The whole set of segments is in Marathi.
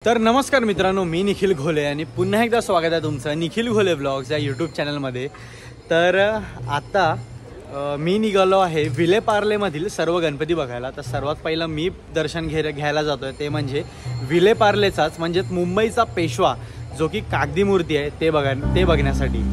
तर नमस्कार मित्रांनो, मी निखिल घोले आणि पुन्हा एकदा स्वागत आहे तुमचं निखिल घोले ब्लॉग्स या यूट्यूब चॅनलमध्ये। तर आता मी निघालो आहे विलेपार्लेमधील सर्व गणपती बघायला। तर सर्वात पहिला मी दर्शन घ्यायला जातो आहे ते म्हणजे विलेपार्लेचाच म्हणजेच मुंबईचा पेशवा जो की कागदी मूर्ती आहे ते बघण्यासाठी।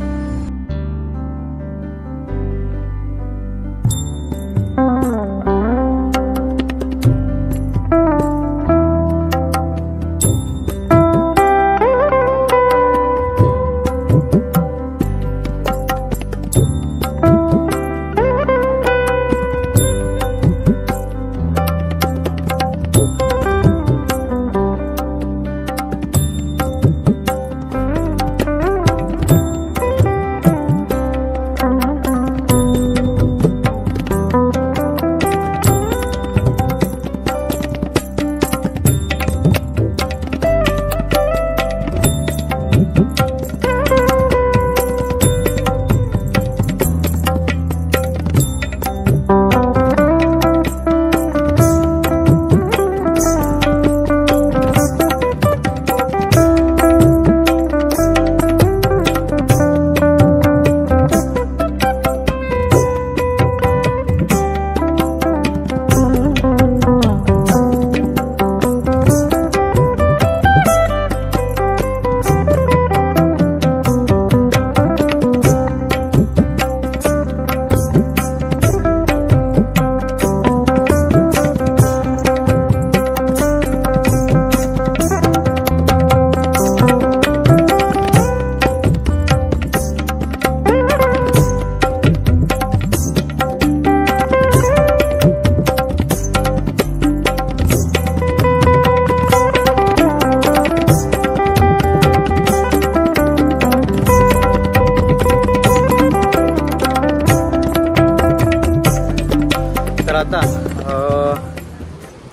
आता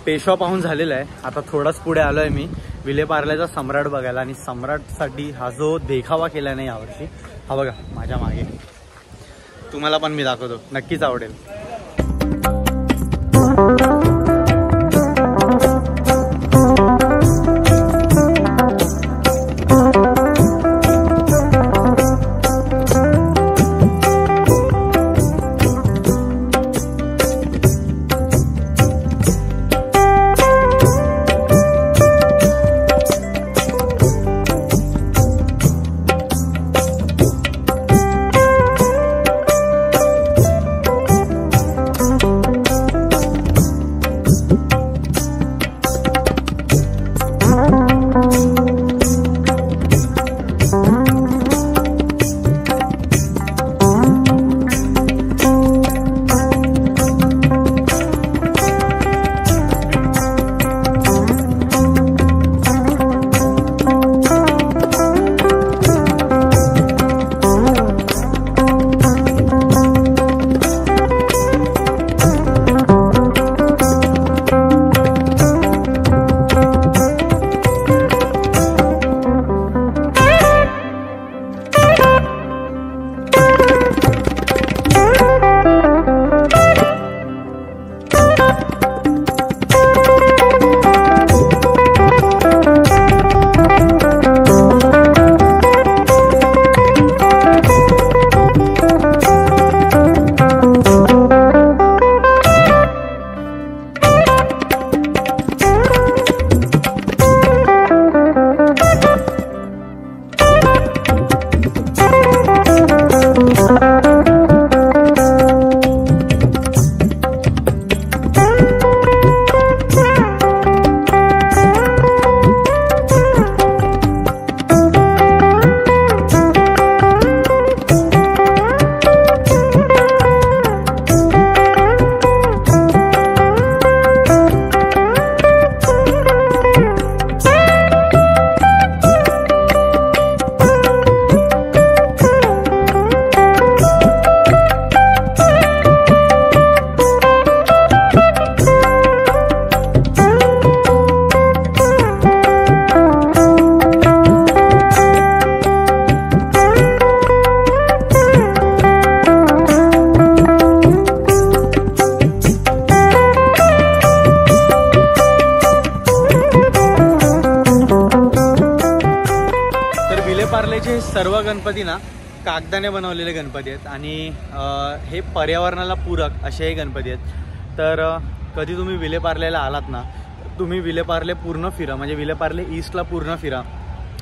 पेशवा पाहून झालेला आहे। आता थोडाच पुढे आलो आहे मी विलेपार्लेचा सम्राट बघायला आणि सम्राटसाठी हा जो देखावा केला नाही यावर्षी, हा बघा माझ्या मागे, तुम्हाला पण मी दाखवतो, नक्कीच आवडेल। विलेपार्लेचे सर्व गणपती ना कागदाने बनवलेले गणपती आहेत आणि हे पर्यावरणाला पूरक असे हे गणपती आहेत. तर कधी तुम्ही विलेपार्लेला आलात ना, तुम्ही विलेपार्ले पूर्ण फिरा, म्हणजे विलेपार्ले ईस्टला पूर्ण फिरा.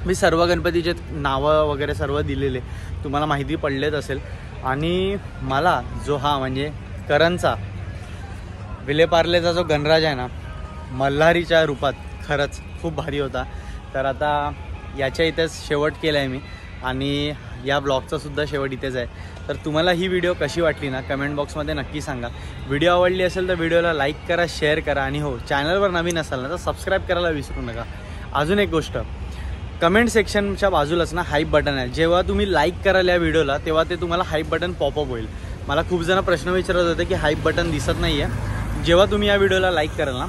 मी सर्व गणपतीचे नावं वगैरे सर्व दिलेले तुम्हाला माहिती पडलेच असेल. आणि मला जो हा म्हणजे करणचा विलेपार्लेचा जो गणराज आहे ना, मल्हारीच्या रूपात खरंच खूप भारी होता. तर आता याच्या इथेच शेवट केला आहे मी आणि या ब्लॉगचा सुद्धा शेवट इथेच आहे. तर तुम्हाला ही व्हिडिओ कशी वाटली ना, कमेंट बॉक्समध्ये नक्की सांगा. व्हिडिओ आवडली असेल तर व्हिडिओला लाईक करा, शेअर करा आणि हो, चॅनलवर नवीन असाल ना तर सबस्क्राईब करायला विसरू नका. अजून एक गोष्ट, कमेंट सेक्शनच्या बाजूलाच ना हाईप बटन आहे. जेव्हा तुम्ही लाईक कराल या व्हिडिओला तेव्हा ते तुम्हाला हाईप बटन पॉपअप होईल. मला खूप जण प्रश्न विचारत होते की हाईप बटन दिसत नाही आहे. जेव्हा तुम्ही या व्हिडिओला लाईक कराल ना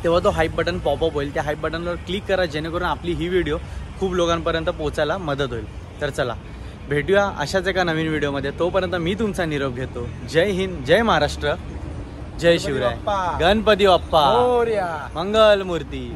तेव्हा तो हाईप बटन पॉपअप होईल. त्या हाईप बटनवर क्लिक करा जेणेकरून आपली ही व्हिडिओ खूप लोकांपर्यंत पोहोचायला मदत होईल. तर चला भेटूया अशाच एका नवीन व्हिडिओमध्ये. तोपर्यंत मी तुमचा निरोप घेतो. जय हिंद, जय महाराष्ट्र, जय शिवराय, गणपती बाप्पा, मंगल मूर्ती.